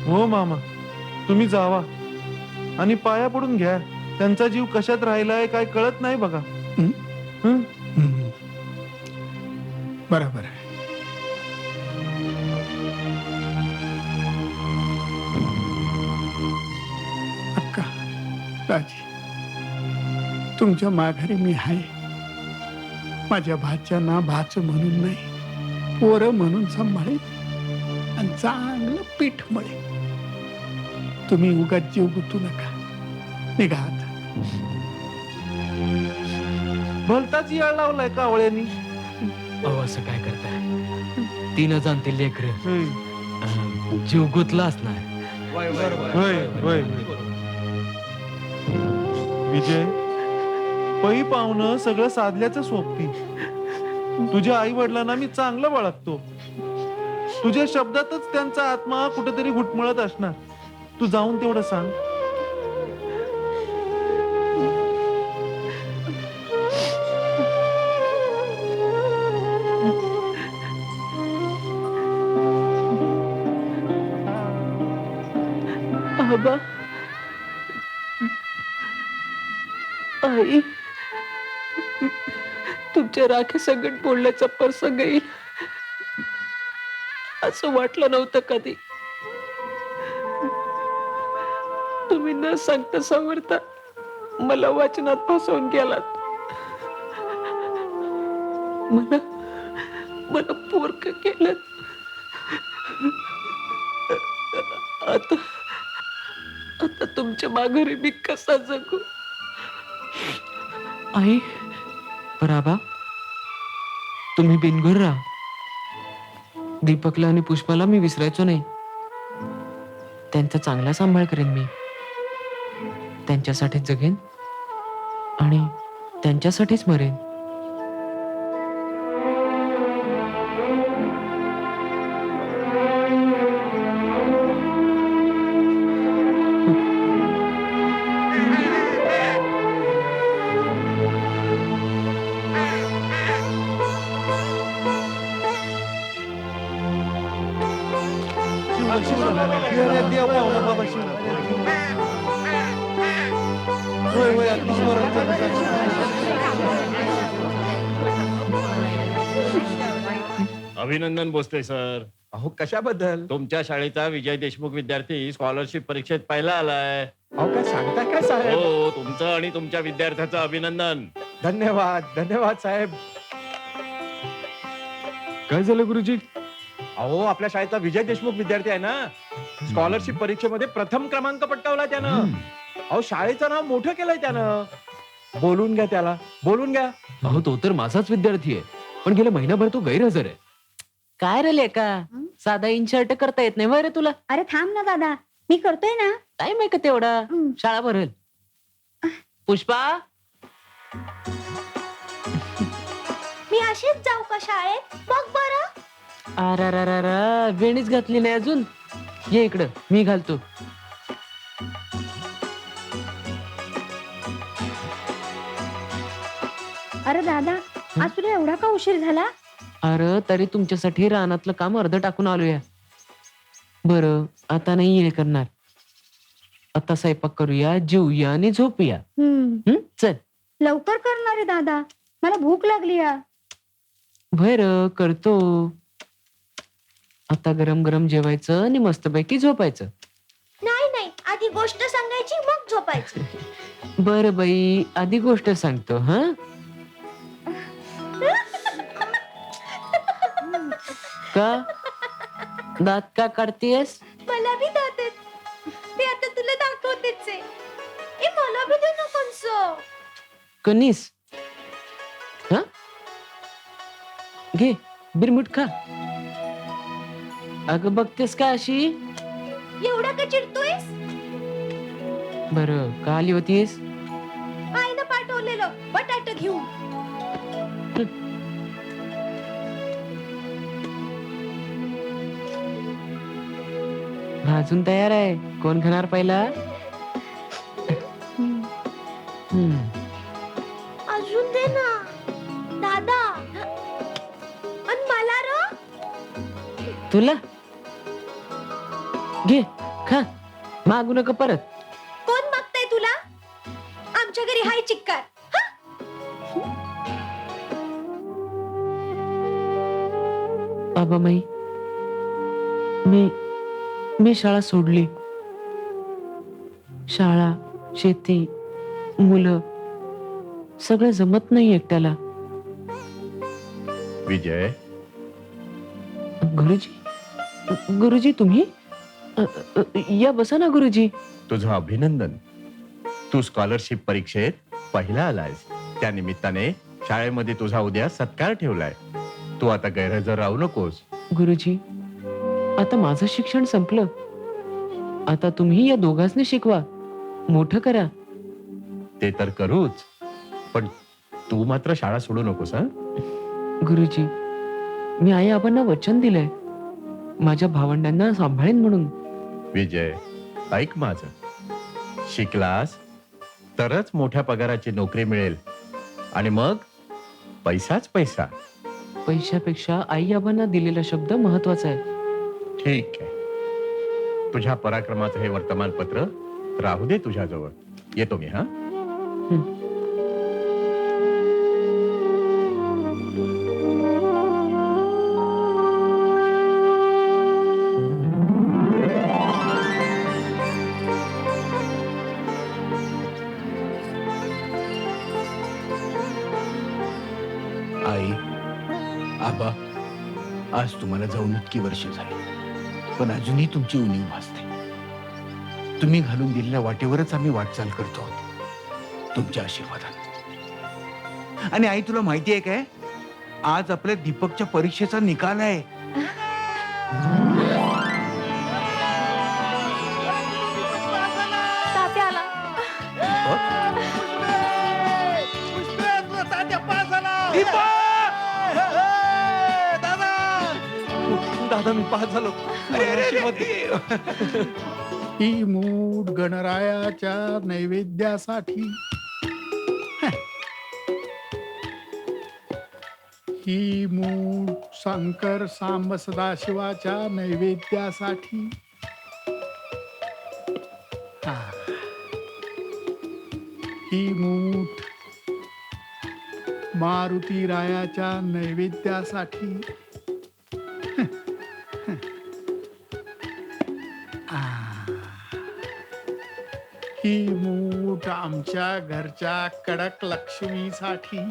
हो मामा, तुम्ही जावा आणि पाया पडून घ्या. त्यांचा जीव कशात राहिलाय काय कळत नाही बघा. हं? हं? हं. बरोबर आहे. अक्का, राजी, तुमच्या माघारी मी आहे. माझ्या भाच्याना भाच म्हणून नाही, पोरं म्हणून सांभाळेल आणि चांगलं पीठ मळेल. तुम्ही उगाच जीव गुतू नका. निघा आता. भलताच याळ लावलाय कावळ्यांनी. अहो असं काय करताय? 3 जाणते लेकर जीव गुतला असणार. होय होय. विजय, पै पाहुणं सगळं साधल्याचं सोबती. तुझ्या आई वडिलांना मी चांगलं ओळखतो. तुझ्या शब्दातच त्यांचा आत्मा कुठेतरी घुटमळत असणार. तू जाऊन तेवढं सांग. आबा, आई, तुमच्या राखे संगत बोलण्याचा प्रसंग येईल असं वाटलं नव्हतं कधी. तुम्ही न सांगता सावरता मला वाचनात फसवून गेलात. मला मला पोरक केलं. आता आता तुमच्या माघारी मी कसा जगू? आई, बराबा तुम्ही बिनघर राहा. दीपकला आणि पुष्पाला मी विसरायचो नाही. त्यांचा चांगला सांभाळ करेन मी. त्यांच्यासाठीच जगेन आणि त्यांच्यासाठीच मरेन. अभिनंदन बोसते सर. अहो कशाबद्दल? तुमच्या शाळेचा विजय देशमुख विद्यार्थी स्कॉलरशिप परीक्षेत पहिला आलाय. अहो काय सांगताय काय साहेब? हो, तुमचं आणि तुमच्या विद्यार्थ्याचं अभिनंदन. धन्यवाद धन्यवाद साहेब. काय झालं गुरुजी? अहो आपल्या शाळेचा विजय देशमुख विद्यार्थी आहे ना, स्कॉलरशिप परीक्षेमध्ये प्रथम क्रमांक पटकावला त्यानं. अहो शाळेचं नाव मोठं केलंय त्यानं. बोलून घ्या त्याला, बोलून घ्या. अहो तो तर माझाच विद्यार्थी आहे, पण गेल्या महिनाभर तो गैरहजर आहे. काय रे लेका, साधा इनशर्ट करता येत नाही रे तुला? अरे थांब ना दादा, मी करतोय ना. टाइम आहे का तेवढा? शाळा भरेल. पुष्पा, मी अशीच जाऊ का शाळेत? बघ बरं. अरा वेणीच घातली नाही अजून. ये इकडं, मी घालतो. अरे दादा, आज तुला एवढा का उशीर झाला? अरे तरी तुमच्यासाठी रानातलं काम अर्ध टाकून आलोया. बरं आता नाही हे करणार. आता स्वयंपाक करूया, जेऊया आणि झोपूया. चल. लवकर करणार आहे दादा, मला भूक लागली या. बर करतो. आता गरम गरम जेवायचं आणि मस्तपैकी झोपायचं. नाही नाही, आधी गोष्ट सांगायची मग झोपायची. बर बाई, आधी गोष्ट सांगतो. हा, का दात का काढतेस? मला बी दात आहेत. ते आता तुला दाखवतेच आहे. ए मला बी दे ना कंस. कनीस. हा, घे बिरमुट खा. अगं बघतेस का अशी? एवढा का चिडतोयस? बर का आली होतीस? आईनं पाठवलेलं बटाट घेऊन. भाजून तयार आहे. कोण खाणार पहिला? अजून दे ना दादा. आणि मला र तुला घे खा, मागू नका परत. कोण मागताय तुला? आमच्या घरी हाय चिक्कार. बाबामाई, मी शाळा सोडली. शाळा, शेती, मुलं सगळं जमत नाही एकट्याला. विजय, गुरुजी तुम्ही या बसा ना गुरुजी. तुझं अभिनंदन. तू स्कॉलरशिप परीक्षेत पहिला आलायस. त्या निमित्ताने शाळेमध्ये तुझा उद्या सत्कार ठेवलाय. तू आता गैरहजर राहू नकोस. गुरुजी, आता माझं शिक्षण संपलं. आता तुम्ही या दोघांनी शिकवा, मोठं करा. ते तर करूच, पण तू मात्र शाळा सोडू नकोस. हा, गुरुजी, मी आई आबांना वचन दिलंय माझ्या भावंडांना सांभाळेन म्हणून. विजय, ऐक माझं. शिकलास तरच मोठ्या पगाराची नोकरी मिळेल आणि मग पैसाच पैसा. पैशापेक्षा आई आबांना दिलेला शब्द महत्वाचा आहे. ठीक आहे. तुझ्या पराक्रमाचं हे वर्तमानपत्र राहू दे तुझ्याजवळ. येतो मी. हा, आई, आबा, आज तुम्हाला जाऊन इतकी वर्ष झाली, पण अजूनही तुमची उणीव भासते. तुम्ही घालून दिलेल्या वाटेवरच आम्ही वाटचाल करतो आहोत, तुमच्या आशीर्वादाने. आणि आई, तुला माहिती आहे काय, आज आपल्या दीपकच्या परीक्षेचा निकाल आहे. तात्या आला. दादा मी पास झालो. ही मूठ गणरायाच्या नैवेद्यासाठी, ही मूठ शंकर सांब सदाशिवाच्या नैवेद्यासाठी, हा. ही मूठ मारुती रायाच्या नैवेद्यासाठी, ही मूठ आमच्या घरच्या कडक लक्ष्मीसाठी.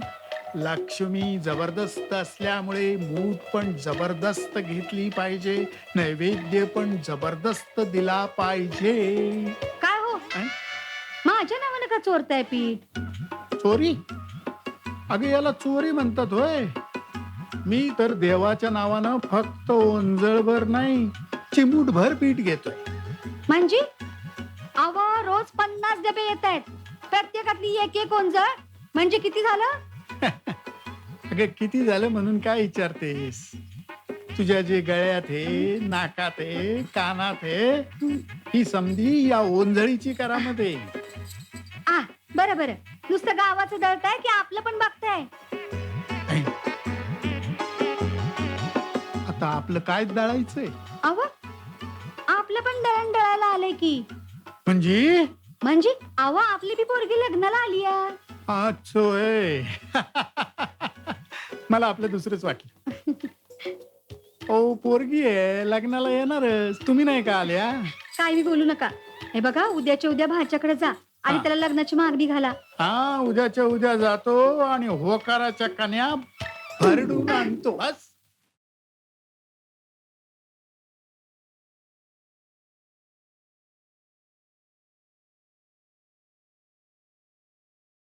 लक्ष्मी जबरदस्त असल्यामुळे मूठ पण जबरदस्त घेतली पाहिजे, नैवेद्य पण जबरदस्त दिला पाहिजे. काय हो, अं? माझ्या नावानं का चोरताय पीठ? चोरी? अगं, याला चोरी म्हणतात होय? मी तर देवाच्या नावानं फक्त ओंजळभर नाही, चिमूटभर पीठ घेतोय. म्हणजे अव रोज 50 डबे येत आहेत, प्रत्येकातली एक एक ओंजळ, म्हणजे किती झालं? अगं, किती झालं म्हणून काय विचारतेस? तुझ्या जे गळ्यात आहे, नाकात आहे, कानात आहे, ही समधी या ओंजळीची करामत आहे. आ, बरं बरं, नुसतं गावाचं दळताय की आपलं पण बघताय? आता आपलं काय दळायचंय? अव आपलं पण दळण दळायला आलंय की. म्हणजे अव आपली बी पोरगी लग्नाला आली आहे. अच्छोय. मला आपलं दुसरंच वाटलं. ओ, पोरगी आहे, लग्नाला येणारच, तुम्ही नाही का आल्या? काय बी बोलू नका. हे बघा, उद्याच्या उद्या भाच्याकडे जा आणि हा. त्याला लग्नाची मागणी घाला. हा, उद्याच्या उद्या जातो आणि होकाराच्या कन्या भरडून आणतो. बस.